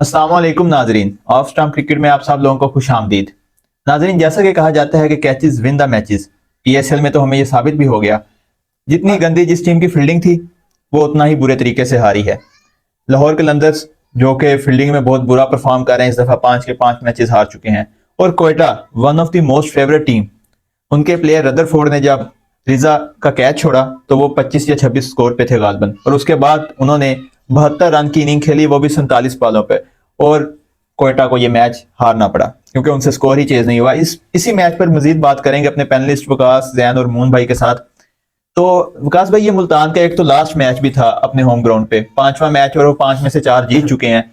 अस्सलाम वालेकुम नाजरीन, ऑफ स्टंप क्रिकेट में आप सब लोगों को खुश आमदीद। नाजरीन, जैसा कि कहा जाता है कि catches win the matches, PSL में तो हमें ये साबित भी हो गया। जितनी गंदी जिस टीम की फील्डिंग थी वो उतना ही बुरे तरीके से हारी है। लाहौर कलंदर्स जो कि फील्डिंग में बहुत बुरा परफॉर्म कर रहे हैं, इस दफा 5 के 5 मैचेस हार चुके हैं। और Quetta one of the most favourite team, उनके प्लेयर रदरफोर्ड ने जब रिजा का कैच छोड़ा तो वो 25 या 26 स्कोर पे थे गालबन, और उसके बाद उन्होंने 72 रन की इनिंग खेली, वो भी 47 बॉलों पे, और कोयटा को ये मैच हारना पड़ा क्योंकि उनसे स्कोर ही चेज नहीं हुआ। इसी मैच पर मजीद बात करेंगे अपने पैनलिस्ट वकास, जैन और मून भाई के साथ। तो विकास भाई, ये मुल्तान का एक तो लास्ट मैच भी था अपने होम ग्राउंड पे, 5वां मैच, और वो 5 में से 4 जीत चुके हैं।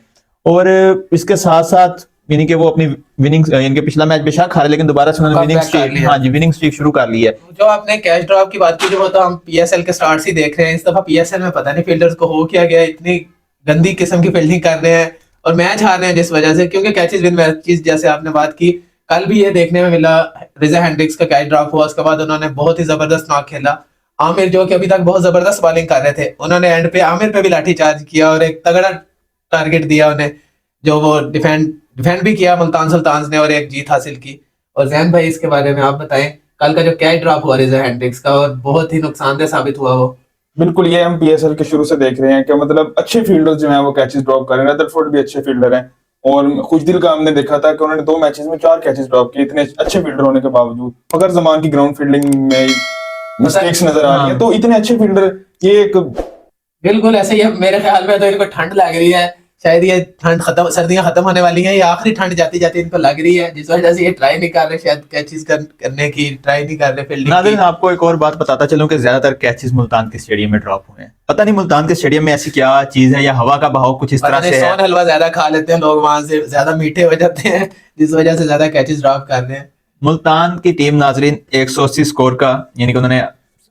और इसके साथ साथ यानी कि वो अपनी विनिंग, यानी कि पिछला मैच बेशक हारे लेकिन दोबारा से उन्होंने विनिंग स्ट्रीक, हाँ जी, विनिंग स्ट्रीक शुरू कर ली है। जो आपने कैच ड्रॉप की बात की, जो वो तो हम पीएसएल के स्टार्ट से देख रहे हैं। इस दफा पीएसएल में पता नहीं फील्डर्स को हो क्या गया, इतनी गंदी किस्म की फील्डिंग कर रहे हैं और मैच हार रहे हैं जिस वजह से, क्योंकि कैचेस विन मैचेस जैसे आपने बात की। कल भी ये देखने में मिला, रिजा हेंड्रिक्स का कैच ड्रॉप हुआ, उसके बाद उन्होंने बहुत ही जबरदस्त नॉक खेला। आमिर जो कि अभी तक बहुत जबरदस्त बॉलिंग कर रहे थे, उन्होंने एंड पे आमिर पे भी लाठी चार्ज किया और एक तगड़ा टारगेट दिया उन्हें, जो वो डिफेंड भी किया मुल्तान सुल्तान्स ने और एक जीत हासिल की। और जैन भाई, इसके बारे में आप बताएं, कल का जो कैच ड्रॉप हुआ रिजा हेंड्रिक्स का, और बहुत ही नुकसानदेह साबित हुआ वो। बिल्कुल, ये हम पीएसएल के शुरू से देख रहे हैं कि मतलब अच्छे फील्डर्स जो हैं वो कैचेस ड्रॉप कर रहे हैं। रदरफोर्ड भी अच्छे फील्डर हैं, और खुशदिल का हमने देखा था कि उन्होंने 2 मैचेस में 4 कैचेस ड्रॉप किए, इतने अच्छे फील्डर होने के बावजूद। मगर जमान की ग्राउंड फील्डिंग में मिस्टेक्स नजर आ रही है। तो इतने अच्छे फील्डर, ये एक बिल्कुल ऐसे ही है। मेरे ख्याल में तो इनको ठंड लग रही है, शायद ये ठंड खत्म, सर्दियां खत्म होने वाली हैं, ये आखिरी ठंड जाती जाती इनको लग रही है, जिस वजह से ये ट्राई नहीं कर रहे, शायद कैचेस करने की ट्राई नहीं कर रहे फील्डिंग की। नाज़रीन, आपको एक और बात बताता चलूं कि ज्यादातर कैचेस मुल्तान के स्टेडियम में ड्रॉप हुए हैं। पता नहीं मुल्तान के स्टेडियम में ऐसी क्या चीज है, या हवा का बहाव कुछ इस तरह से है। सोन हलवा ज्यादा खा लेते हैं लोग, वहां से ज्यादा मीठे हो जाते हैं, जिस वजह से ज्यादा कैचेस ड्रॉप कर रहे हैं। मुल्तान की टीम नाजरीन 180 स्कोर का, यानी कि उन्होंने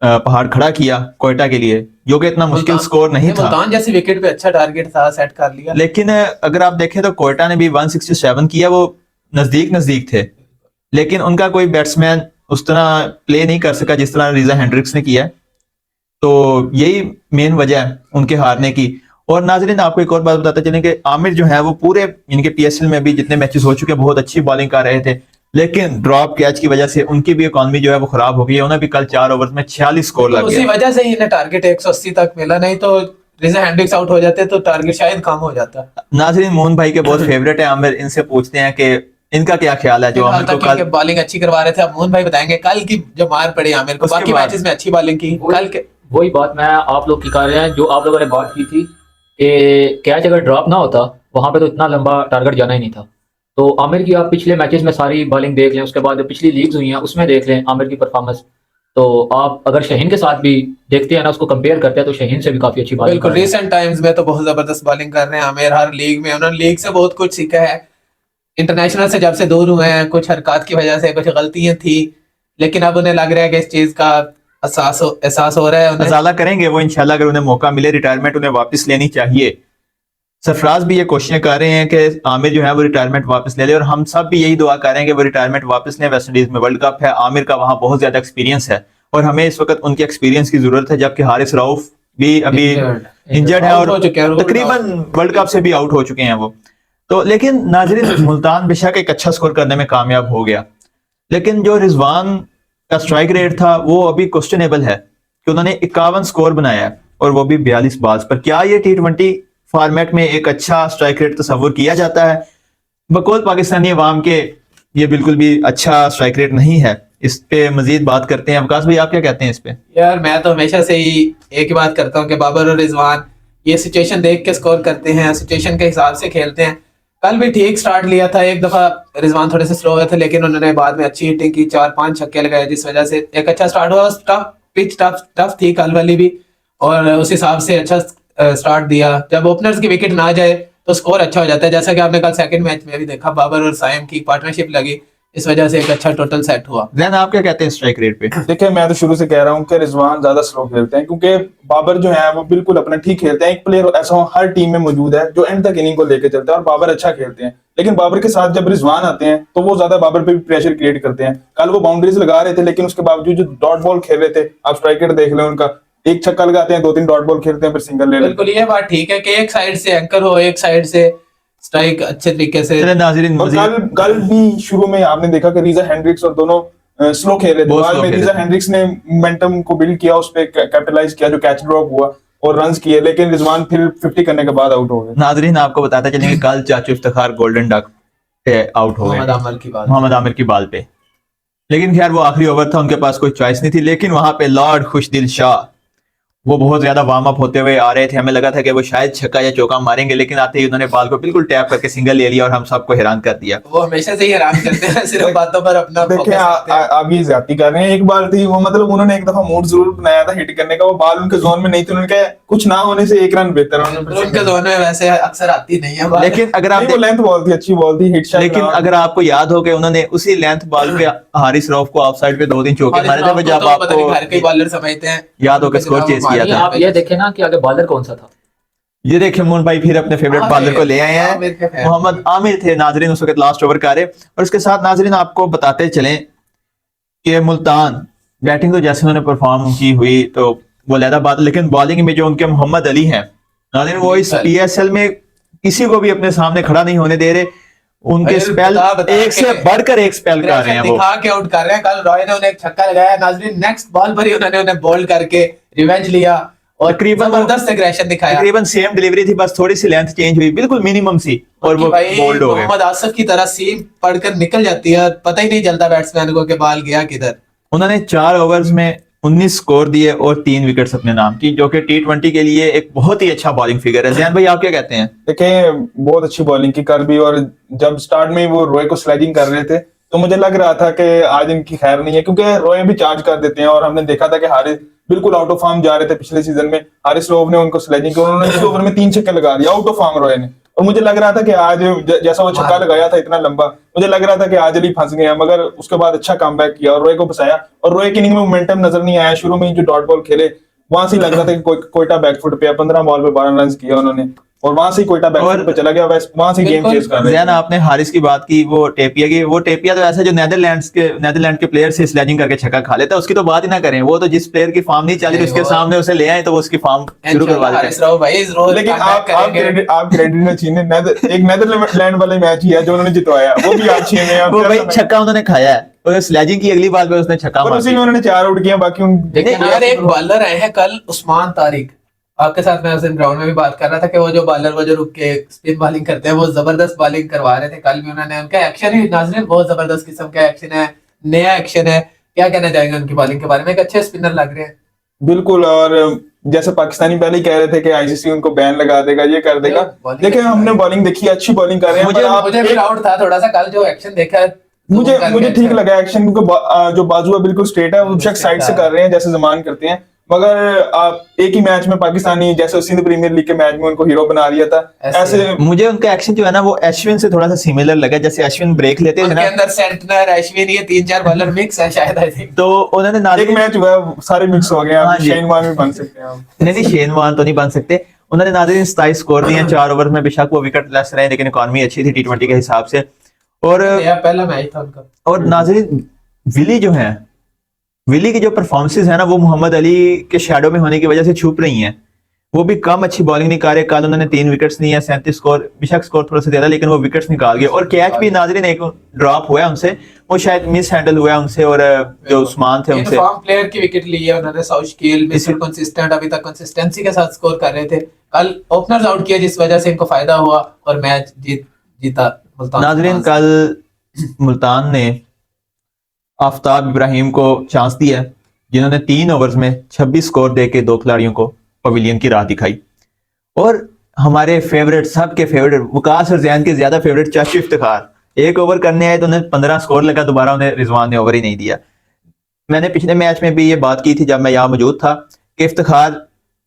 पहाड़ खड़ा किया कोयटा के लिए, जो कि इतना मुश्किल स्कोर नहीं था। मुल्तान जैसी विकेट पे अच्छा टारगेट था, सेट कर लिया। लेकिन अगर आप देखें तो कोयटा ने भी 167 किया, वो नजदीक नजदीक थे, लेकिन उनका कोई बैट्समैन उस तरह प्ले नहीं कर सका जिस तरह रिजा हेंड्रिक्स ने किया। तो यही मेन वजह है उनके हारने की। और नाजरीन, आपको एक और बात बताते चलें कि आमिर जो है वो पूरे इनके पीएसएल में भी जितने मैचेस हो चुके हैं बहुत अच्छी बॉलिंग कर रहे थे, लेकिन ड्रॉप कैच की वजह से उनकी भी इकॉनमी जो है वो खराब हो गई है। उन्हें भी कल 4 ओवर में 46 स्कोर लग गया। उसी वजह से इन्हें टारगेट 180 तक मिला, नहीं तो रिजा हेंड्रिक्स आउट हो जाते तो टारगेट शायद कम हो जाता। नाजरीन, मोहन भाई के बहुत फेवरेट है आमिर, इनसे पूछते हैं कि इनका क्या ख्याल है। जो आमिर को कल बॉलिंग अच्छी करवा रहे थे, अब मोहन भाई बताएंगे कल की जो मार पड़ी आमिर को। बाकी मैचेस में अच्छी बॉलिंग की, कल के वही बात मैं आप लोग की कर रहे हैं जो आप लोगों ने बात की थी कि कैच अगर ड्रॉप ना होता वहां पे तो इतना लंबा टारगेट जाना ही नहीं था। तो आमिर की आप पिछले मैचेस में सारी बॉलिंग देख लें, उसके बाद जो पिछली लीग्स हुई हैं उसमें देख लें आमिर की परफॉर्मेंस। तो आप अगर शहीन के साथ भी देखते हैं ना, उसको कंपेयर करते हैं तो शहीन से भी काफी अच्छी बॉलिंग। बिल्कुल, रिसेंट टाइम्स में तो बहुत जबरदस्त बॉलिंग कर रहे हैं आमिर। हर लीग में उन्होंने लीग से बहुत कुछ सीखा है, इंटरनेशनल से जब से दूर हुए हैं, कुछ हरकत की वजह से कुछ गलतियां थी, लेकिन अब उन्हें लग रहा है कि इस चीज का एहसास हो रहा है। मजाला करेंगे वो इंशाल्लाह, अगर उन्हें मौका मिले रिटायरमेंट उन्हें वापस लेनी चाहिए। सरफराज भी ये कोशिशें कर रहे हैं कि आमिर जो है वो रिटायरमेंट वापस ले ले, और हम सब भी यही दुआ कर रहे हैं कि वो रिटायरमेंट वापस लें। वेस्ट इंडीज में वर्ल्ड कप है, आमिर का वहां बहुत ज्यादा एक्सपीरियंस है और हमें इस वक्त उनके एक्सपीरियंस की जरूरत है, जबकि हारिस रऊफ भी अभी इंजर्ड है और तकरीबन वर्ल्ड कप से भी आउट हो चुके हैं वो। तो लेकिन नाजरीन, मुल्तान बेशक एक अच्छा स्कोर करने में कामयाब हो गया, लेकिन जो रिजवान का स्ट्राइक रेट था वो अभी क्वेश्चनेबल है कि उन्होंने 51 स्कोर बनाया है, और वो भी 42 बॉल्स पर। क्या ये T20 फॉर्मेट में एक अच्छा स्ट्राइक रेट तस्वुर किया जाता है? बकौल पाकिस्तानी अवाम के ये बिल्कुल भी अच्छा स्ट्राइक रेट नहीं है। इस पे मजीद बात करते हैं। अवकाश भाई, आप क्या कहते हैं इस पे? यार, मैं तो हमेशा से ही एक ही बात करता हूँ कि बाबर और रिजवान ये सिचुएशन देख के स्कोर करते हैं, सिचुएशन के हिसाब से खेलते हैं। कल भी ठीक स्टार्ट लिया था, एक दफा रिजवान थोड़े से स्लो हुए थे, लेकिन उन्होंने बाद में अच्छी हिटिंग की, 4-5 छक्के लगाए, जिस वजह से एक अच्छा स्टार्ट हुआ। टफ थी कल वाली भी, और उस हिसाब से अच्छा स्टार्ट दिया। जब ओपनर्स की विकेट ना जाए तो स्कोर अच्छा हो जाता है, जैसा कि आपने कल सेकंड मैच में भी देखा, बाबर और साइम की पार्टनरशिप लगी, इस वजह से एक अच्छा टोटल सेट हुआ। जैन, आप क्या कहते हैं स्ट्राइक रेट पे? देखिए, मैं तो शुरू से कह रहा हूँ कि रिजवान ज्यादा स्लो खेलते हैं, क्योंकि बाबर जो है वो बिल्कुल अपना ठीक खेलते हैं। एक प्लेयर ऐसा हर टीम में मौजूद है जो एंड तक इनिंग को लेकर चलता है, और बाबर अच्छा खेलते हैं। लेकिन बाबर के साथ जब रिजवान आते हैं तो वो ज्यादा बाबर पे भी प्रेशर क्रिएट करते हैं। कल वो बाउंड्रीज लगा रहे थे, लेकिन उसके बावजूद जो डॉट बॉल खेल रहे थे, आप स्ट्राइक रेट देख लें उनका, एक छक्का लगाते हैं, 2-3 डॉट बॉल खेलते हैं, फिर सिंगल ले लेते हैं। बिल्कुल, ये बात ठीक है कि एक साइड से एंकर हो, एक साइड से स्ट्राइक अच्छे तरीके से। चले नाजरीन, और कल भी शुरू में आपने देखा कि रीजा हेंड्रिक्स और दोनों स्लो खेल रहे थे। बहुत बाद slow में खेल रीजा रहे थे। हेंड्रिक्स ने मोमेंटम को बिल्ड किया, उस पे कैपिटलाइज किया, जो कैच ड्रॉप हुआ और रन्स किए, लेकिन रिजवान फिर 50 करने के बाद आउट हो गए। नाजरीन आपको बताते चलेंगे कल चाचू इफ्तिखार गोल्डन डक पे आउट हो गए मोहम्मद आमिर की बात। मोहम्मद आमिर की बाल पे। लेकिन खैर वो आखिरी ओवर था, उनके पास कोई चॉइस नहीं थी। लेकिन वहां पे लॉर्ड खुशदिल शाह वो बहुत ज्यादा वार्म अप होते हुए आ रहे थे, हमें लगा था कि वो शायद छक्का या चौका मारेंगे, लेकिन आते ही उन्होंने बॉल को बिल्कुल टैप करके सिंगल ले लिया और हम सबको हैरान कर दिया। वो हमेशा से ही हैरान करते हैं, सिर्फ बातों पर अपना देखिए फोकस रखते हैं। आप ये ज्यादती कर रहे हैं। एक बार थी वो, मतलब उन्होंने एक दफा मूड जरूर बनाया था हिट करने का, वो बॉल उनके जोन में नहीं थी, उन्होंने कहा कुछ ना होने से 1 रन बेहतर है। उनके जोन में वैसे अक्सर आती नहीं है बात। लेकिन अगर आप नहीं, वो लेंथ बॉल थी, अच्छी बॉल थी, हिट शॉट। लेकिन अगर आपको याद हो कि उन्होंने उसी लेंथ बॉल पे हारिस रऊफ को ऑफसाइड पे 2-3 चौके मारे थे, वो जब पता नहीं घर के आपको बॉलर समझते हैं, याद हो कि स्कोर चेस किया ये था। आप ये देखें ना कि आगे बॉलर कौन सा था। ये देखिए मोहन भाई फिर अपने फेवरेट बॉलर को ले आए आमिर के हैं, फैन। मोहम्मद आमिर थे नाजरीन उस वक्त लास्ट ओवर का रहे। और उसके साथ नाजरीन आपको बताते चलें कि मुल्तान बैटिंग तो जैसे उन्होंने परफॉर्म की हुई तो वो अलग बात, लेकिन बॉलिंग में जो उनके मोहम्मद अली हैं नाजरीन, वो इस PSL में किसी को भी अपने सामने खड़ा नहीं होने दे रहे। उनके अरे स्पेल बता एक से के बढ़कर एक स्पेल कर रहे हैं वो। दिखा के आउट कर रहे हैं। कल रॉय ने उन्हें एक छक्का लगाया, नाजरीन नेक्स्ट बॉल पर ही उन्होंने उन्हें बोल्ड करके रिवेंज लिया और तकरीबन जबरदस्त एग्रेशन दिखाया। तकरीबन सेम डिलीवरी थी, बस थोड़ी सी लेंथ चेंज हुई, बिल्कुल मिनिमम सी, और वो भाई बोल्ड हो गए। मोहम्मद आसिफ की तरह सीम पढ़कर निकल जाती है, पता ही नहीं चलता बैट्समैन को कि बॉल गया किधर। उन्होंने 4 ओवर्स में 19 स्कोर दिए और 3 विकेट्स अपने नाम की, जो कि T20 के लिए एक बहुत ही अच्छा बॉलिंग फिगर है। जैन भाई आप क्या कहते हैं? देखें बहुत अच्छी बॉलिंग की कर भी, और जब स्टार्ट में वो रोय को स्लेजिंग कर रहे थे तो मुझे लग रहा था कि आज इनकी खैर नहीं है, क्योंकि रोय भी चार्ज कर देते हैं। और हमने देखा था कि हारिस बिल्कुल आउट ऑफ फॉर्म जा रहे थे पिछले सीजन में, हारिस रऊफ ने उनको स्लेजिंग की, उन्होंने इस ओवर में 3 छक्के लगा दिया, आउट ऑफ फॉर्म रोय ने। और मुझे लग रहा था कि आज जैसा वो छक्का लगाया था इतना लंबा, मुझे लग रहा था कि आज अली फंस गए हैं, मगर उसके बाद अच्छा कमबैक किया और रोय को बचाया। और रोय की इनिंग में मोमेंटम नजर नहीं आया, शुरू में जो डॉट बॉल खेले वहां से ही लग रहा था कि कोयटा बैकफुट पे 15 बॉल पे 12 रन किया उन्होंने, और वहां से ही कोयटा बैकफुट पे चला गया, वहां से गेम चेस कर रहे जैन थे। आपने हारिस की बात की, वो टेपिया की, वो टेपिया तो ऐसा जो नीदरलैंड के प्लेयर से स्लेजिंग करके छक्का खा लेता है, उसकी तो बात ही ना करें। वो तो जिस प्लेयर की फॉर्म नहीं चली उसके सामने उसे ले आए तो वो उसकी फॉर्म शुरू करवा देते हैं। हारिस राव भाई इस रोज लेकिन आप क्रेडिट न छीने, एक नेदरलैंड वाले मैच ही है जो उन्होंने जितवाया, वो भी आप छीने हैं। वो भाई छक्का उन्होंने खाया है, और स्लेजिंग की अगली बात पे उसने छक्का और मार उसी में दिया। उन्होंने 4 आउट किया, बाकी लेकिन यार एक बॉलर आए हैं कल, उस्मान तारिक, आपके साथ मैं उस दिन ग्राउंड में भी बात कर रहा था कि वो जो बॉलर वो जो रुक के स्पिन बॉलिंग करते हैं वो जबरदस्त बॉलिंग करवा रहे थे। कल भी उन्होंने, उनका एक्शन ही नाज़रीन बहुत जबरदस्त किस्म का एक्शन है, नया एक्शन है। क्या कहना चाहेंगे उनकी बॉलिंग के बारे में? एक अच्छे स्पिनर लग रहे हैं बिल्कुल। और जैसे पाकिस्तानी पहले ही कह रहे थे कि ICC उनको बैन लगा देगा, ये कर देगा। बॉलिंग देखिए अच्छी हमने बॉलिंग देखी, अच्छी बॉलिंग कर रहे हैं। पर आप मुझे भी डाउट था थोड़ा सा कल जो एक्शन देखा है, तो मुझे कल मुझे भी ठीक अच्छा लगा एक्शन, क्योंकि जो बाजू है बिल्कुल स्ट्रेट है, वो बेशक साइड से कर रहे हैं जैसे जमान करते हैं। मगर आप एक ही मैच में पाकिस्तानी, जैसे सिंध प्रीमियर लीग के मैच में उनको हीरो बना दिया था, ऐसे मुझे उनका एक्शन जो है ना वो अश्विन से थोड़ा सा सिमिलर लगा, जैसे अश्विन ब्रेक लेते थे उनके ना, अंदर सेंटनर, अश्विन, ये 3-4 बॉलर मिक्स है शायद, आई थिंक। तो उन्होंने एक नाज़रीन मैच हुआ है, सारे मिक्स हो गए हैं। हाँ आप जी। शेन वॉर्न भी बन सकते हैं आप। नहीं शेन वॉर्न तो नहीं बन सकते। उन्होंने नाज़रीन 27 स्कोर दिए 4 ओवर में, बेशक वो विकेट लेस रहे लेकिन इकॉनमी अच्छी थी T20 के हिसाब से। और पहला मैच था उनका। और नाज़रीन विली जो है, विली की जो परफॉर्मेंसेस है ना वो मोहम्मद अली के शैडो में होने की वजह से छुप रही हैं। वो भी कम अच्छी बॉलिंग नहीं कर रहे। कल उन्होंने 3 विकेट्स लिए, 37 स्कोर, बेशक स्कोर थोड़ा सा ज्यादा लेकिन वो विकेट्स निकाल गए। और कैच भी नाज़रीन एक ड्रॉप हुआ है उनसे, वो शायद मिस हैंडल हुआ है उनसे, और जो उस्मान थे उनसे। फॉर्म प्लेयर की विकेट ली है उन्होंने, साउथ स्केल बिल्कुल कंसिस्टेंट, अभी तक कंसिस्टेंसी के साथ स्कोर कर रहे थे। कल ओपनर्स आउट किया जिस वजह से इनको फायदा हुआ और मैच जीता मुल्तान। नाज़रीन कल मुल्तान ने आफ्ताब इब्राहिम को चांस दिया, जिन्होंने 3 ओवर्स में 26 स्कोर देके 2 खिलाड़ियों को पवेलियन की राह दिखाई। और हमारे फेवरेट, सबके फेवरेट, वकास और जैन के ज्यादा फेवरेट चाचू इफ्तिखार 1 ओवर करने आए तो उन्हें 15 स्कोर लगा, दोबारा उन्हें रिजवान ने ओवर ही नहीं दिया। मैंने पिछले मैच में भी ये बात की थी जब मैं यहाँ मौजूद था कि इफ्तिखार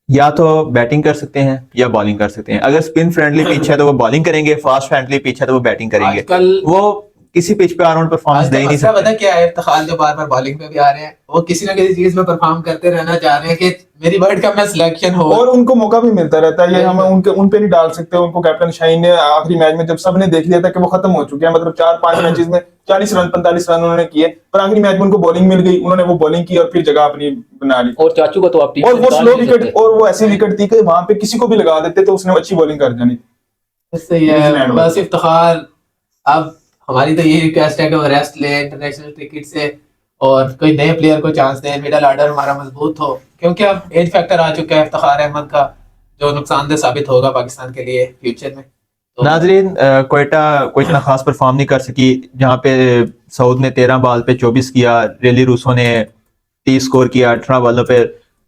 या तो बैटिंग कर सकते हैं या बॉलिंग कर सकते हैं। अगर स्पिन फ्रेंडली पिच है तो वो बॉलिंग करेंगे, फास्ट फ्रेंडली पिच है तो वो बैटिंग करेंगे। आजकल वो किसी पिच पे ऑलराउंड परफॉर्मेंस दे ही नहीं मसला सकते। पता क्या है, इफ्तिखार जो बार बार बॉलिंग पे भी आ रहे हैं, वो किसी ना किसी चीज में परफॉर्म करते रहना चाह रहे हैं कि मेरी वर्ल्ड कप में सिलेक्शन हो। और उनको मौका भी मिलता रहता है, ये हमें उन पे नहीं डाल सकते। उनको कैप्टन शाहीन ने आखिरी मैच में जब सबने देख लिया था कि वो खत्म हो चुके हैं, मतलब 4-5 मैचेस में 40 रन 45 रन उन्होंने किए, पर आखिरी मैच में उनको बॉलिंग मिल गई, उन्होंने वो बॉलिंग की और फिर जगह अपनी बना ली। और चाचू को तो आप टीम और से वो निकाल स्लो नहीं विकेट, सकते। और वो ऐसी विकेट थी कि वहां पे किसी को भी लगा देते तो उसने अच्छी बॉलिंग कर जानी थी। सही न्यूजीलैंड है, वाला। बस इफ्तिखार। अब हमारी तो यही रिक्वेस्ट है कि वो रेस्ट ले इंटरनेशनल क्रिकेट से और कोई नए प्लेयर को चांस दें, मिडल ऑर्डर हमारा मजबूत हो, क्योंकि अब एज फैक्टर आ चुका है इफ्तिखार अहमद का, जो नुकसानदेह साबित होगा पाकिस्तान के लिए फ्यूचर में। तो नाजरीन, क्वेटा कोई इतना खास परफॉर्म नहीं कर सकी, जहाँ पे सऊद ने 13 बॉल पे 24 किया, रेली रूसो ने 30 स्कोर किया 18 बॉलों पे,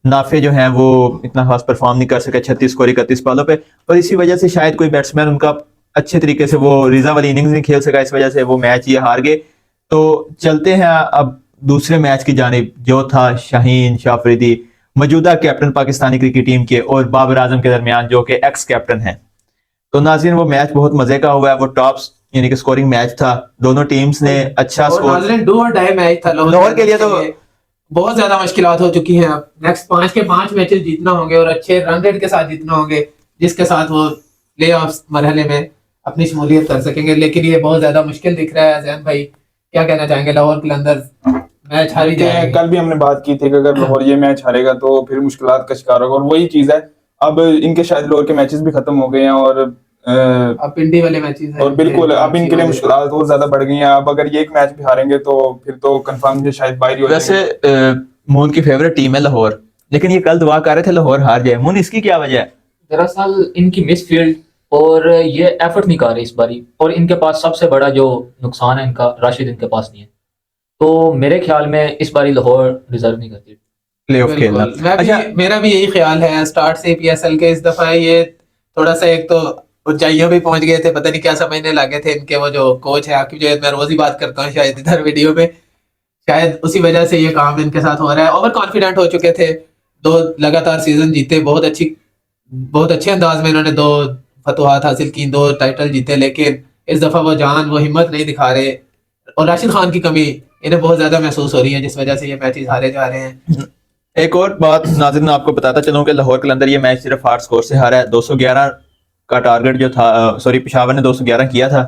नाफे जो हैं वो इतना खास परफॉर्म नहीं कर सके 36 स्कोर 31 बॉलों पे, और इसी वजह से शायद कोई बैट्समैन उनका अच्छे तरीके से वो रिजा वाली इनिंग्स नहीं खेल सका, इस वजह से वो मैच ये हार गए। तो चलते हैं अब दूसरे मैच की जानिब, जो था शाहीन शाह अफरीदी मौजूदा कैप्टन पाकिस्तानी क्रिकेट टीम के और बाबर आजम के दरमियान, जो कि एक्स कैप्टन हैं। तो नाज़रीन, वो मैच बहुत मजे का हुआ है, वो टॉप्स यानी कि स्कोरिंग मैच था, दोनों टीम्स ने अच्छा और स्कोर। नाज़रीन डू और डाई मैच था लाहौर के लिए तो बहुत ज्यादा मुश्किलात हो चुकी हैं। अब नेक्स्ट 5 के 5 मैचेस जीतना होंगे और अच्छे रन रेट के साथ जीतना होंगे, जिसके साथ वो प्ले ऑफ मरहले में अपनी शमूलियत कर सकेंगे। लेकिन ये बहुत ज्यादा मुश्किल दिख रहा है। जैन भाई क्या कहना चाहेंगे? लाहौर के अंदर मैच हारी जाएगी। कल भी हमने बात की थी कि अगर लाहौर ये मैच हारेगा तो फिर मुश्किलात का शिकार होगा, और वही चीज है। अब इनके शायद लाहौर के मैचेस भी खत्म हो गए हैं और अब पिंडी वाले मैचेस और बिल्कुल अब इनके लिए मुश्किलात और ज्यादा बढ़ गई हैं। अब अगर ये एक मैच भी हारेंगे तो फिर तो कंफर्म शायद बाहर ही हो वैसे जाएंगे। मून की फेवरेट टीम है लाहौर, लेकिन ये कल दुआ कर रहे थे लाहौर हार जाए। मून, इसकी क्या वजह है? दरअसल इनकी मिसफील्ड और ये एफर्ट नहीं कर रहे इस बारी, और इनके पास सबसे बड़ा जो नुकसान है इनका, राशिद इनके पास नहीं है। तो मेरे ख्याल में इस बारी लाहौर डिजर्व नहीं करती प्ले ऑफ खेलना। अच्छा, मेरा भी यही ख्याल है। स्टार्ट से पीएसएल के इस दफा ये थोड़ा सा, एक तो ऊंचाइयों पे पहुंच गए थे, पता नहीं क्या समझने लगे थे इनके वो जो कोच है, आपकी जो मैं रोज ही बात करता हूँ शायद इधर वीडियो में, शायद उसी वजह से ये काम इनके साथ हो रहा है। ओवर कॉन्फिडेंट हो चुके थे, 2 लगातार सीजन जीते, बहुत अच्छे अंदाज में इन्होंने 2 फतवाहत हासिल की, 2 टाइटल जीते, लेकिन इस दफा वो जान, वो हिम्मत नहीं दिखा रहे, और राशिद खान की कमी इन्हें बहुत ज्यादा महसूस हो रही है, जिस वजह से ये मैचेस हारे जा रहे हैं। एक और बात नाज़रीन आपको बताता चलूं कि लाहौर कलंदर ये मैच सिर्फ 8 स्कोर से हारा है। 211 का टारगेट जो था, सॉरी पेशावर ने 211 किया था,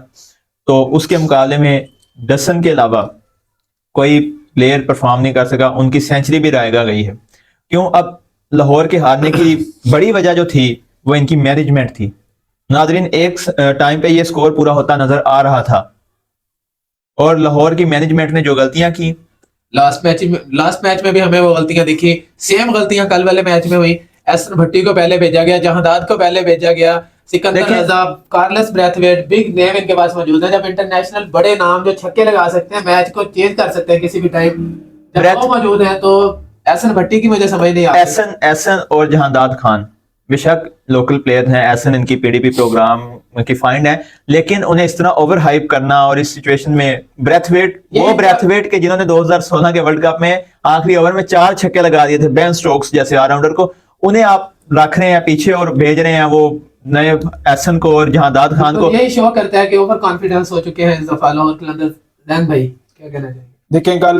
तो उसके मुकाबले में डसन के अलावा कोई प्लेयर परफॉर्म नहीं कर सका, उनकी सेंचुरी भी रायगा गई है। क्यों? अब लाहौर के हारने की बड़ी वजह जो थी वो इनकी मैनेजमेंट थी। नाज़रीन, एक टाइम पे ये स्कोर पूरा होता नजर आ रहा था, और लाहौर की मैनेजमेंट ने जो गलतियां की, लास्ट मैच में भी हमें वो गलतियां दिखी, सेम गलतियां कल वाले मैच में हुई। एहसन भट्टी को पहले भेजा गया, जहांदाद को पहले भेजा गया, सिकंदर देखिए- रजा, कार्लस ब्रैथवेट, बिग नेम इनके पास मौजूद है। जब इंटरनेशनल बड़े नाम जो छक्के लगा सकते हैं, मैच को चेंज कर सकते हैं किसी भी टाइम, जब ब्रैथ- वो मौजूद है, तो एहसन भट्टी की मुझे समझ नहीं आ रही। एहसन और जहांदाद खान बेशक लोकल प्लेयर हैं, एहसन इनकी पीडीपी प्रोग्राम की फाइंड है, लेकिन उन्हें इस तरह ओवर हाइप करना, और इस सिचुएशन में ब्रैथवेट के जिन्होंने 2016 के वर्ल्ड कप में आखिरी ओवर में 4 छक्के लगा दिए थे बेन स्टोक्स जैसे ऑलराउंडर को, उन्हें आप रख रहे हैं पीछे और भेज रहे हैं वो नए एहसन को और जहांदाद खान को। तो यही शो करता है कि ओवर कॉन्फिडेंस हो चुके हैं इस दफा लाहौर के अंदर। रैन भाई क्या कहना चाहिए? देखें, कल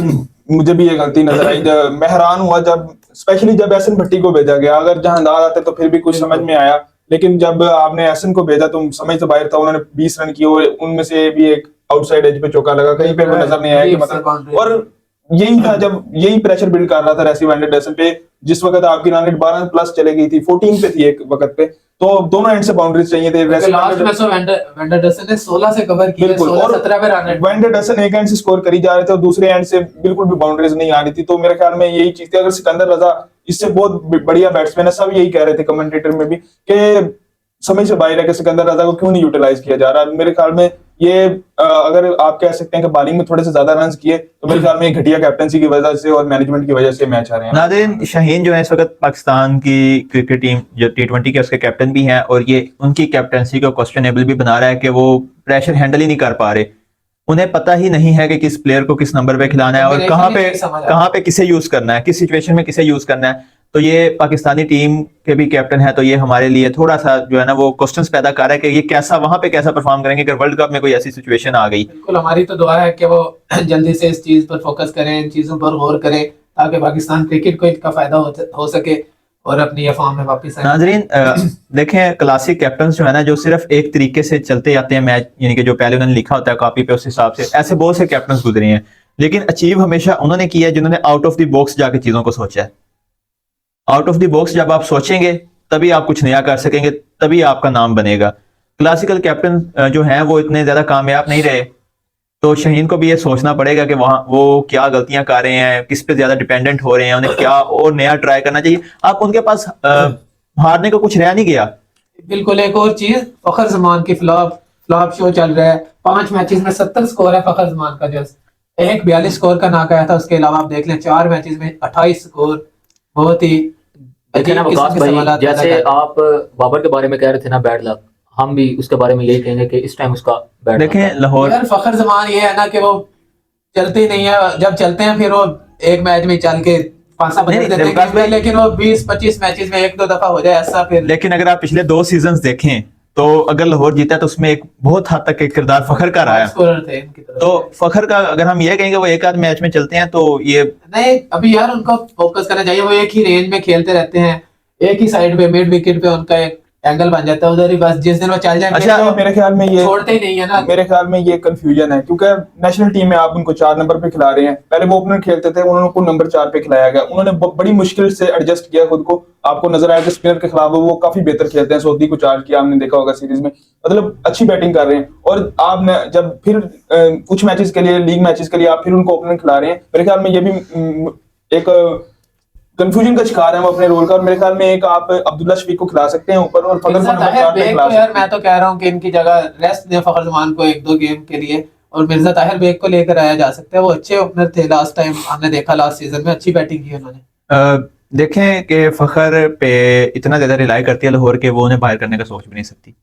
मुझे भी ये गलती नजर आई, मैं हैरान हुआ जब स्पेशली जब एहसन भट्टी को भेजा गया। अगर जहांदाद आते तो फिर भी कुछ समझ में आया, लेकिन जब आपने एहसन को भेजा तो समझ से बाहर था। उन्होंने 20 रन किए और उनमें से भी एक आउटसाइड एज पे चौका लगा, कहीं पे वो नजर नहीं आया कि मतलब, और यही था जब यही प्रेशर बिल्ड कर रहा था रेसी वैंडरसन पे, जिस वक्त आपकी रन रेट 12 प्लस चले गई थी, 14 पे थी एक वक्त पे, तो दोनों एंड से बाउंड्रीज चाहिए थे। लास्ट में सो वैंडरसन ने 16 से कवर किया, बिल्कुल, 16-17 पे रन रेट। वैंडरसन एक एंड से स्कोर करी जा रहे थे और दूसरे एंड से बिल्कुल भी बाउंड्रीज नहीं आ रही थी। तो मेरे ख्याल में यही चीज थी। अगर सिकंदर रजा इससे बहुत बढ़िया बैट्समैन है, सब यही कह रहे थे कमेंटेटर में भी कि समझ से बाहर है कि सिकंदर रजा को क्यों नहीं यूटिलाइज किया जा रहा। मेरे ख्याल में ये अगर आप कह सकते हैं कि बॉलिंग में थोड़े से ज्यादा रन किए, तो मेरे ख्याल में घटिया कैप्टनसी की वजह से और मैनेजमेंट की वजह से मैच आ रहे हैं। नाज़रीन, शाहीन जो है इस वक्त पाकिस्तान की क्रिकेट टीम जो T20 के उसके कैप्टन भी हैं, और ये उनकी कैप्टनसी को क्वेश्चनेबल भी बना रहा है कि वो प्रेशर हैंडल ही नहीं कर पा रहे। उन्हें पता ही नहीं है कि किस प्लेयर को किस नंबर पे खिलाना है और कहाँ पे किसे यूज करना है, किस सिचुएशन में किसे यूज करना है। तो ये पाकिस्तानी टीम के भी कैप्टन है, तो ये हमारे लिए थोड़ा सा जो है ना वो क्वेश्चंस पैदा कर रहा है कि ये कैसा वहां पे कैसा परफॉर्म करेंगे अगर वर्ल्ड कप में कोई ऐसी सिचुएशन आ गई। बिल्कुल, हमारी तो दुआ है कि वो जल्दी से इस चीज पर फोकस करें, इन चीजों पर गौर करें, ताकि पाकिस्तान क्रिकेट को इसका फायदा हो सके और अपनी फॉर्म में वापस आए। नाजरीन, देखें क्लासिक कैप्टन जो है ना, जो सिर्फ एक तरीके से चलते जाते हैं मैच, यानी कि जो पहले उन्होंने लिखा होता है कॉपी पे उस हिसाब से, ऐसे बहुत से कैप्टन गुजरे हैं, लेकिन अचीव हमेशा उन्होंने किया है जिन्होंने आउट ऑफ द बॉक्स जाके चीजों को सोचा है। आउट ऑफ द बॉक्स जब आप सोचेंगे तभी आप कुछ नया कर सकेंगे, तभी आपका नाम बनेगा। क्लासिकल कैप्टन जो हैं वो इतने ज्यादा कामयाब नहीं रहे, तो शाहीन को भी ये सोचना पड़ेगा कि वहाँ वो क्या गलतियां कर रहे हैं, किस पे ज्यादा डिपेंडेंट हो रहे हैं, उन्हें क्या और नया ट्राई करना चाहिए। आप उनके पास हारने को कुछ रह नहीं गया। बिल्कुल। एक और चीज, फखर जमान की फ्लॉप शो चल रहा है। 5 मैचेस में 70 स्कोर है फखर जमान का, जो एक 42 स्कोर का नाक आया था। उसके अलावा आप देख लें 4 मैचेस में 28 स्कोर। बहुत ही लेकिन अजीब अब किस्म आकाश के भाई, सवालात पैदा जैसे कर रहे हैं। आप बाबर के बारे में कह रहे थे ना बैड लक, हम भी उसके बारे में यही कहेंगे कि इस टाइम उसका बैड लक है। देखें लाहौर, यार फखर जमान ये है ना कि वो चलते ही नहीं है। जब चलते हैं फिर वो एक मैच में चल के पासा बदल नहीं, देते हैं विकास भाई- लेकिन वो 20-25 मैचेस में 1-2 दफा हो जाए ऐसा फिर। लेकिन अगर आप पिछले 2 सीजन देखें तो अगर लाहौर जीता है तो उसमें एक बहुत हद तक एक किरदार फखर का रहा है। स्कोरर थे इनकी तरफ तो से। फखर का अगर हम ये कहेंगे वो एक आध मैच में चलते हैं तो ये नहीं, अभी यार उनको फोकस करना चाहिए। वो एक ही रेंज में खेलते रहते हैं, एक ही साइड पे मिड विकेट पे उनका एक एंगल बन जाता है उधर ही, बस जिस दिन वो चल जाए अच्छा, फिर तो मेरे ख्याल में ये छोड़ते ही नहीं है ना। मेरे ख्याल में ये कंफ्यूजन है, क्योंकि नेशनल टीम में आप उनको 4 नंबर पे खिला रहे हैं। पहले वो ओपनर खेलते थे, उनको नंबर 4 पे खिलाया गया। उन्होंने बड़ी मुश्किल से एडजस्ट किया खुद को। आपको नजर आया कि स्पिनर के खिलाफ वो काफी बेहतर खेलते हैं। सऊदी को 4 किया, हमने देखा होगा सीरीज में, मतलब अच्छी बैटिंग कर रहे हैं। और आपने जब फिर कुछ मैचेस के लिए, लीग मैचेस के लिए आप फिर उनको ओपनर खिला रहे हैं, मेरे ख्याल में ये भी एक कंफ्यूजन का शिकार है वो अपने रोल का। और मेरे ख्याल में एक आप अब्दुल्ला शफीक को खिला सकते हैं ऊपर, और फखर को मिर्जा नंबर ताहिर 4 पे बेग खिला को यार सकते मैं हैं। तो कह रहा हूँ कि इनकी जगह रेस्ट दें फखर जमान को 1-2 गेम के लिए, और मिर्जा ताहिर बेग को लेकर आया जा सकता है। वो अच्छे ओपनर थे लास्ट टाइम, हमने देखा लास्ट सीजन में अच्छी बैटिंग की उन्होंने। देखें कि फखर पे इतना ज्यादा रिलाई करती है लाहौर के, वो उन्हें बाहर करने का सोच भी नहीं सकती।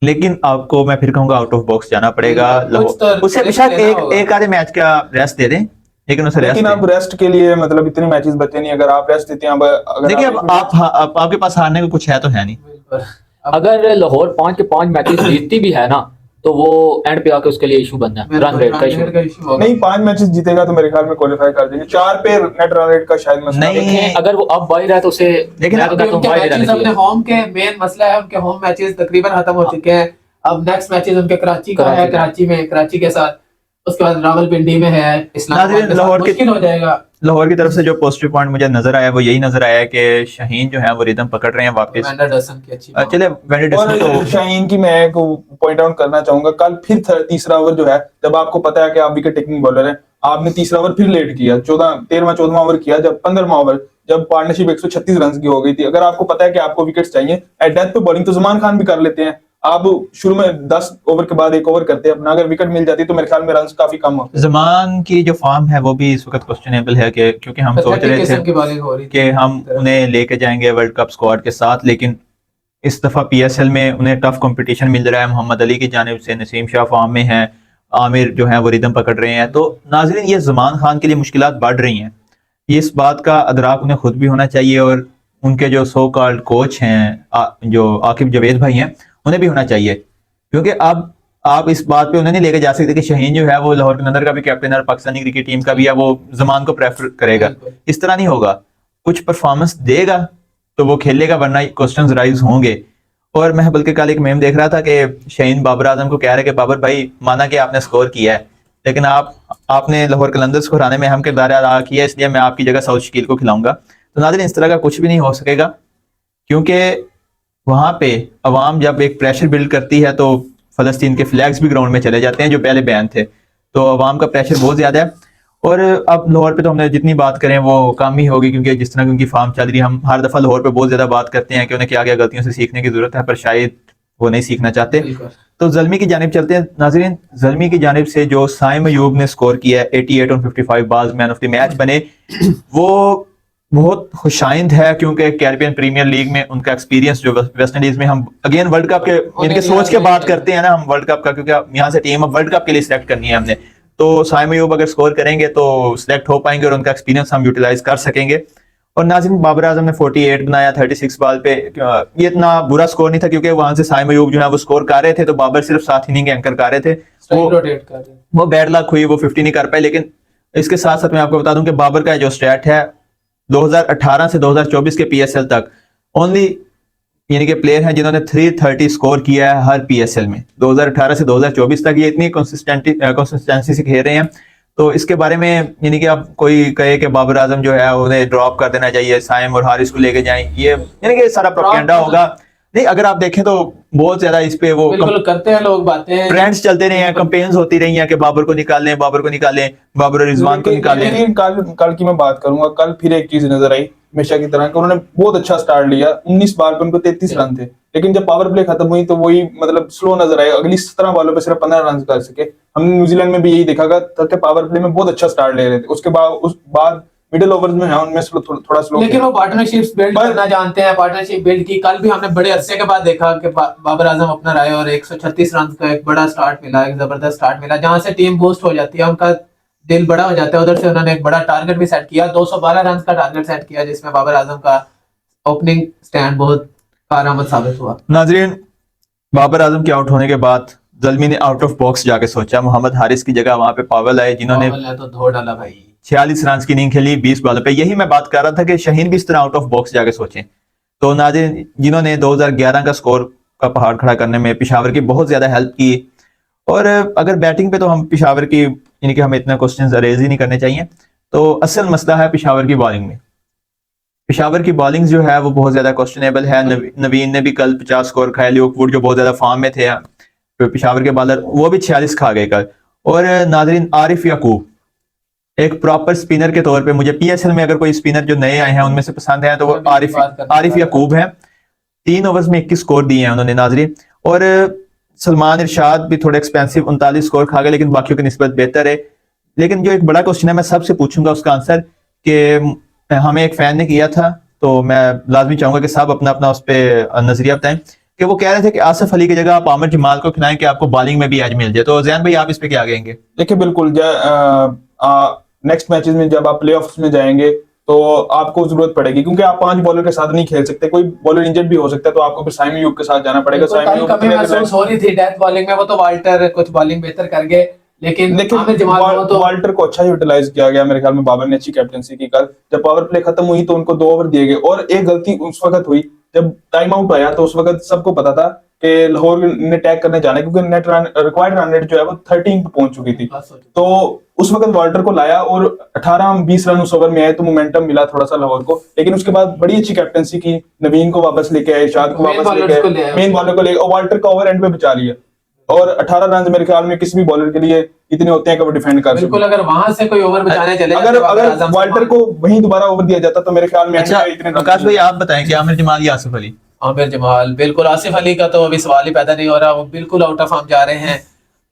लेकिन आपको मैं फिर कहूंगा आउट ऑफ बॉक्स जाना पड़ेगा कुछ लाहौर, तो उसे risk बेशक लेना होगा। एक आधे मैच का रेस्ट दे दें, लेकिन उसे रेस्ट लेकिन अब रेस्ट के लिए मतलब इतने मैचेस बचे नहीं। अगर आप रेस्ट देते हैं, अगर देखिए आप अब आप आपके पास हारने को कुछ है तो है नहीं। बिल्कुल। अगर लाहौर 5 के 5 मैचेस जीतती भी है ना, तो वो एंड पे आके उसके लिए इशू बनना है, रन रेट का इशू। इशू होगा। नहीं 5 मैचेस जीतेगा तो मेरे ख्याल में क्वालिफाई कर देंगे। 4 पे नेट रन रेट का शायद मसला नहीं, देखें, अगर वो अब बाहर है तो उसे लेकिन मैं तो अभी कहता हूं उनके बाहर ही मैचेस रहना अपने चाहिए। होम के मेन मसला है, उनके होम मैचेस तकरीबन खत्म हो चुके हैं। अब नेक्स्ट मैचेस उनके कराची का है, कराची के साथ, उसके बाद रावलपिंडी में है, इस्लामाबाद के साथ, लाहौर के- मुश्किल हो जाएगा। लाहौर की तरफ से जो पॉजिटिव पॉइंट मुझे नजर आया वो यही नजर आया कि शाहीन जो है वो रिदम पकड़ रहे हैं वापस। वेंडरसन की अच्छी बात। चले वेंडरसन और तो शाहीन की मैं को पॉइंट आउट करना चाहूंगा, कल फिर तीसरा ओवर जो है, जब आपको पता है कि आप विकेट टेकिंग बॉलर है, आपने तीसरा ओवर फिर लेट किया, 13वां ओवर किया, जब 15वां ओवर जब पार्टनरशिप 136 रन की हो गई थी। अगर आपको पता है कि आपको विकेट्स चाहिए, एट डेथ पे बॉलिंग तो जमान खान भी कर लेते हैं। आप शुरू में 10 ओवर के बाद 1 ओवर करते हैं अपना, अगर विकेट मिल जाती तो मेरे ख्याल में रन काफी कम होते। जमान की जो फॉर्म है वो भी इस वक्त क्वेश्चनेबल है कि क्योंकि हम सोच रहे किस्म थे की बॉलिंग हो रही थी कि हम उन्हें लेके जाएंगे वर्ल्ड कप स्क्वाड के साथ, लेकिन इस दफा पीएसएल में उन्हें टफ कंपटीशन मिल रहा है। मोहम्मद अली की जानिब से नसीम शाह फॉर्म में है, आमिर जो है वो रिदम पकड़ रहे हैं। तो नाजरीन ये जमान खान के लिए मुश्किलात बढ़ रही हैं, ये इस बात का अदराक उन्हें खुद भी होना चाहिए, और उनके जो सो कॉल्ड कोच हैं जो आकिब जवेद भाई हैं उन्हें भी होना चाहिए। क्योंकि अब आप इस बात पे उन्हें नहीं लेके जा सकते कि शाहीन जो है वो लाहौर कलंदर का भी कैप्टन और पाकिस्तानी क्रिकेट टीम का भी है, वो जमान को प्रेफर करेगा। बिल्कुल। इस तरह नहीं होगा, कुछ परफॉर्मेंस देगा तो वो खेलेगा, वरना क्वेश्चंस राइज होंगे। और मैं बल्कि कल एक मेम देख रहा था कि शाहीन बाबर आजम को कह रहे कि बाबर भाई माना कि आपने स्कोर किया है, लेकिन आपने लाहौर कलंदर्स को हराने में अहम किरदार अदा किया, इसलिए मैं आपकी जगह साउथ शकील को खिलाऊंगा। तो नाज़रीन इस तरह का कुछ भी नहीं हो सकेगा, क्योंकि वहां पे अवाम जब एक प्रेशर बिल्ड करती है तो फलस्तीन के फ्लैग्स भी ग्राउंड में चले जाते हैं जो पहले बैन थे। तो अवाम का प्रेशर बहुत ज्यादा है, और अब लाहौर पे तो हमने जितनी बात करें वो कम ही होगी, क्योंकि जिस तरह की उनकी फॉर्म चल रही है, हम हर दफा लाहौर पे बहुत ज्यादा बात करते हैं कि उन्हें क्या क्या गलतियों से सीखने की जरूरत है, पर शायद वो नहीं सीखना चाहते। बिल्कुल। तो जल्मी की जानिब चलते हैं नाजरीन। जल्मी की जानिब से जो साइम अयूब ने स्कोर किया है 88 on 55 balls, man of the match बने, वो बहुत खुशाइंद है, क्योंकि कैरिबियन प्रीमियर लीग में उनका एक्सपीरियंस जो वेस्ट इंडीज में, हम अगेन वर्ल्ड कप के इनके सोच के बात करते हैं ना हम वर्ल्ड कप का, क्योंकि यहाँ से टीम अब वर्ल्ड कप के लिए सिलेक्ट करनी है हमने, तो साइम अयूब अगर स्कोर करेंगे तो सिलेक्ट हो पाएंगे और उनका एक्सपीरियंस हम यूटिलाइज कर सकेंगे। और नाज़रीन बाबर आजम ने 48 बनाया 36 बॉल पे, ये इतना बुरा स्कोर नहीं था, क्योंकि वहां से साइम अयूब जो है वो स्कोर कर रहे थे, तो बाबर सिर्फ 7 इनिंग एंकर कर रहे थे, रोटेट कर रहे हैं। वो बैड लक हुई, वो 50 नहीं कर पाए। लेकिन इसके साथ साथ मैं आपको बता दूं कि बाबर का जो स्टैट है 2018 से 2024 के पीएसएल तक ओनली यानी कि प्लेयर हैं जिन्होंने 330 स्कोर किया है हर पीएसएल में। 2018 से 2024 तक ये इतनी कंसिस्टेंसी से खेल रहे हैं। तो इसके बारे में यानी कि अब कोई कहे कि बाबर आजम जो है उन्हें ड्रॉप कर देना चाहिए, साइम और हारिस को लेके जाएं, ये यानी कि सारा प्रोपेगेंडा होगा। नहीं, अगर आप देखें तो बहुत ज्यादा इस पे वो बिल्कुल करते हैं लोग बातें। ट्रेंड्स चलते रहे हैं, कैंपेन्स होती रही हैं कि बाबर को निकाल लें, बाबर को निकालें, बाबर और रिजवान को निकाल लें। लेकिन कल की मैं बात करूंगा, कल फिर एक चीज नजर आई हमेशा की तरह कि उन्होंने बहुत अच्छा स्टार्ट लिया, 19 बार पे उनको 33 रन थे, लेकिन जब पावर प्ले खत्म हुई तो वही मतलब स्लो नजर आया, अगली 17 बॉलों पे सिर्फ 15 रन कर सके। हमने न्यूजीलैंड में भी यही देखा था कि पावर प्ले में बहुत अच्छा स्टार्ट ले रहे थे, उसके बाद मिडिल ओवर्स में है उनमें थोड़ा स्लो, लेकिन वो पार्टनरशिप्स बिल्ड करना जानते हैं, पार्टनरशिप बिल्ड की। कल भी हमने बड़े अरसे के बाद देखा कि बाबर आजम अपना आए और 136 रन का एक बड़ा स्टार्ट मिला, एक जबरदस्त स्टार्ट मिला, जहां से टीम बूस्ट हो जाती है, उनका दिल बड़ा हो जाता है। उधर से उन्होंने एक बड़ा टारगेट भी सेट किया, 212 रन का टारगेट सेट किया, जिसमें बाबर आजम का ओपनिंग स्टैंड बहुत कारआमद साबित हुआ। नाजरीन, बाबर आजम के आउट होने के बाद ज़ल्मी ने आउट ऑफ बॉक्स जाके सोचा, मोहम्मद हारिस की जगह वहां पे पावेल आए, जिन्होंने तो धो डाला भाई, 46 रन की इनिंग खेली 20 बॉलों पे। यही मैं बात कर रहा था कि शाहीन भी इस तरह आउट ऑफ बॉक्स जाके सोचें। तो नाज़रीन, जिन्होंने 2011 का स्कोर का पहाड़ खड़ा करने में पेशावर की बहुत ज्यादा हेल्प की। और अगर बैटिंग पे तो हम पेशावर की, यानी कि हमें इतना क्वेश्चन रेज ही नहीं करने चाहिए। तो असल मसला है पेशावर की बॉलिंग में। पेशावर की बॉलिंग जो है वो बहुत ज्यादा क्वेश्चनेबल है। नवीन ने भी कल 50 स्कोर खाया, ल्यूक वुड जो बहुत ज्यादा फॉर्म में थे पेशावर के बॉलर, वो भी 46 खा गए कल। और नाजरीन, आरिफ याकूब एक प्रॉपर स्पिनर के तौर पे, मुझे पीएसएल में अगर कोई स्पिनर जो नए आए हैं उनमें से पसंद है तो वो आरिफ याकूब है। 3 ओवर्स में 21 स्कोर दिए हैं उन्होंने नाजरीन। और सलमान इरशाद भी थोड़े एक्सपेंसिव 39 स्कोर खा गए, लेकिन बाकियों की निस्बत बेहतर है। लेकिन जो एक बड़ा क्वेश्चन है, मैं सबसे पूछूंगा उसका आंसर, कि हमें एक फैन ने किया था, तो मैं लाजमी चाहूंगा कि सब अपना अपना उस पर नजरिया बताएं, कि वो कह रहे थे कि आसिफ अली की जगह आप आमिर जमाल को खिलाएं कि आपको बॉलिंग में भी एज मिल जाए। तो जैन भाई, आप इस पे क्या कहेंगे? देखिए बिल्कुल, नेक्स्ट मैचेस में जब आप प्लेऑफ्स में जाएंगे तो आपको जरूरत पड़ेगी, क्योंकि आप 5 बॉलर के साथ नहीं खेल सकते, कोई बॉलर इंजर्ड भी हो सकता है, तो आपको फिर साइम यूब के साथ जाना पड़ेगा। कमी महसूस हो रही थी डेथ बॉलिंग में, वो तो वाल्टर कुछ बॉलिंग बेहतर कर गए, लेकिन आमिर जमाल तो वाल्टर को अच्छा यूटिलाइज किया गया मेरे ख्याल में। बाबर ने अच्छी कैप्टनसी की कल, जब पावर प्ले खत्म हुई तो उनको 2 ओवर दिए गए। और एक गलती उस वक्त हुई जब टाइम आउट आया, तो उस वक्त सबको पता था कि लाहौर ने टैग करने जाना है, क्योंकि net run required run rate जो है वो 13 पे पहुंच चुकी थी। तो उस वक्त वाल्टर को लाया और 18-20 रन उस ओवर में आए, तो मोमेंटम मिला थोड़ा सा लाहौर को। लेकिन उसके बाद बड़ी अच्छी कैप्टनसी की, नवीन को वापस लेके आए, इरशाद को वापस लेके आए, मेन बॉलर को लेके, और वाल्टर का ओवर एंड पे बचा लिया। और 18 रन मेरे ख्याल में किसी भी बॉलर के लिए इतने होते हैं कि वो डिफेंड कर बिल्कुल। अगर वहां से कोई ओवर बचाने चले, अगर वाल्टर को वहीं दोबारा ओवर दिया जाता तो मेरे ख्याल में अच्छा, आकाश भाई आप बताएं कि आमिर जमाल या आसिफ अली? आमिर जमाल बिल्कुल, आसिफ अली का तो अभी सवाल ही पैदा नहीं हो रहा, वो बिल्कुल आउट ऑफ फॉर्म जा रहे हैं।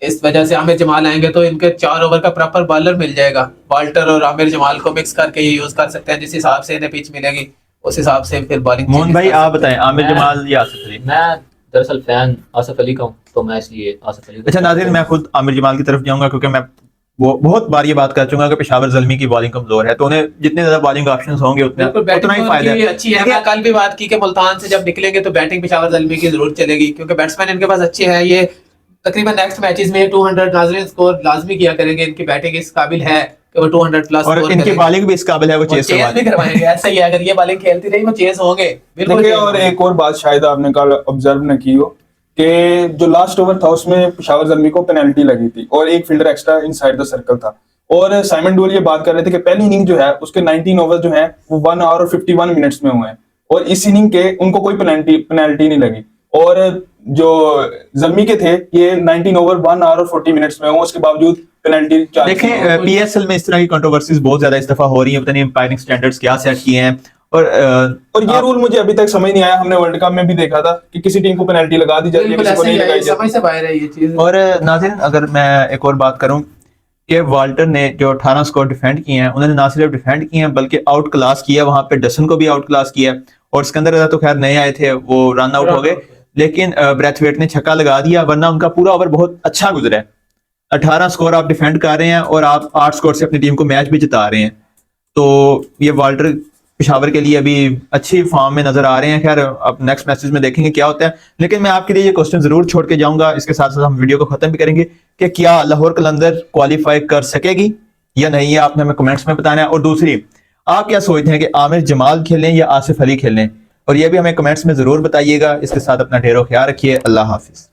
इस वजह से आमिर जमाल आएंगे तो इनके 4 ओवर का प्रॉपर बॉलर मिल जाएगा। वाल्टर और आमिर जमाल को मिक्स करके ये यूज कर सकते हैं, जिस हिसाब से इन्हें पिच मिलेगी उस हिसाब से फिर बॉलिंग। मोहन भाई आप बताएं, आमिर जमाल या आसिफ अली? मैं दरअसल फैन आसिफ अली का हूं, तो मैं इसलिए आसिफ अली। अच्छा नाज़रीन, मैं खुद आमिर जमाल की तरफ जाऊंगा, क्योंकि मैं वो बहुत बार ये बात कर चुका कि पेशावर ज़ल्मी की बॉलिंग कमजोर है, तो उन्हें जितने ज्यादा बॉलिंग ऑप्शंस होंगे उतना ही फायदा है। अच्छी है। मैं कल भी बात की कि मुल्तान से जब निकलेंगे तो बैटिंग पेशावर ज़ल्मी की जरूर चलेगी, क्योंकि बैट्समैन इनके पास अच्छे हैं। ये तकरीबन नेक्स्ट मैचेस में 200 नाजरीन स्कोर लाजमी किया करेंगे। इनकी बैटिंग इस काबिल है कि वो 200 प्लस, और इनकी बॉलिंग भी इस काबिल है वो चेस भी करवाएंगे। ऐसा ही है, अगर ये बॉलिंग खेलती रही वो चेस होंगे बिल्कुल। और एक और बात शायद आपने कल ऑब्जर्व न की हो, कि जो लास्ट ओवर था उसमें पेशावर ज़ल्मी को पेनल्टी लगी थी और एक fielder extra inside the circle था। और साइमन डोल ये बात कर रहे थे कि पहली इनिंग जो है उसके 19 ओवर जो है वो 1 आवर और 51 मिनट्स में हुए हैं, और इस इनिंग के उनको कोई पेनल्टी नहीं लगी। और जो ज़ल्मी के थे ये 19 ओवर 1 आवर और 40 मिनट्स में हुए, उसके बावजूद पेनल्टी। देखें पीएसएल में इस तरह की कंट्रोवर्सीज बहुत ज्यादा इस दफा हो रही है, पता नहीं एम्पायरिंग स्टैंडर्ड्स क्या सेट किए हैं। और ये रूल मुझे अभी तक समझ नहीं आया। हमने वर्ल्ड कप में भी देखा था कि किसी टीम को पेनल्टी लगा दी जाती है, किसी को नहीं लगाई जाती। समझ से बाहर है ये चीज। और नाज़रीन, अगर मैं एक और बात करूं कि वाल्टर ने जो 18 स्कोर डिफेंड किए हैं, उन्होंने ना सिर्फ डिफेंड किए हैं बल्कि आउट क्लास किया, वहां पे डसन को भी आउट क्लास किया। और सिकंदर रजा तो खैर नए आए थे, वो रन आउट हो गए, लेकिन ब्रैथवेट ने छक्का लगा दिया, वरना उनका पूरा ओवर बहुत अच्छा गुजरा है। 18 स्कोर आप डिफेंड कर रहे हैं और आप 8 स्कोर से अपनी टीम को मैच भी जिता रहे हैं। तो ये वाल्टर पेशावर के लिए अभी अच्छी फॉर्म में नजर आ रहे हैं। खैर अब नेक्स्ट मैचेस में देखेंगे क्या होता है, लेकिन मैं आपके लिए ये क्वेश्चन जरूर छोड़ के जाऊंगा। इसके साथ साथ हम वीडियो को खत्म भी करेंगे कि क्या लाहौर कलंदर क्वालिफाई कर सकेगी या नहीं, ये आपने हमें कमेंट्स में बताना है। और दूसरी, आप क्या सोचते हैं कि आमिर जमाल खेलें या आसिफ अली खेलें, और ये भी हमें कमेंट्स में जरूर बताइएगा। इसके साथ अपना ढेरों ख्याल रखिए। अल्लाह हाफिज।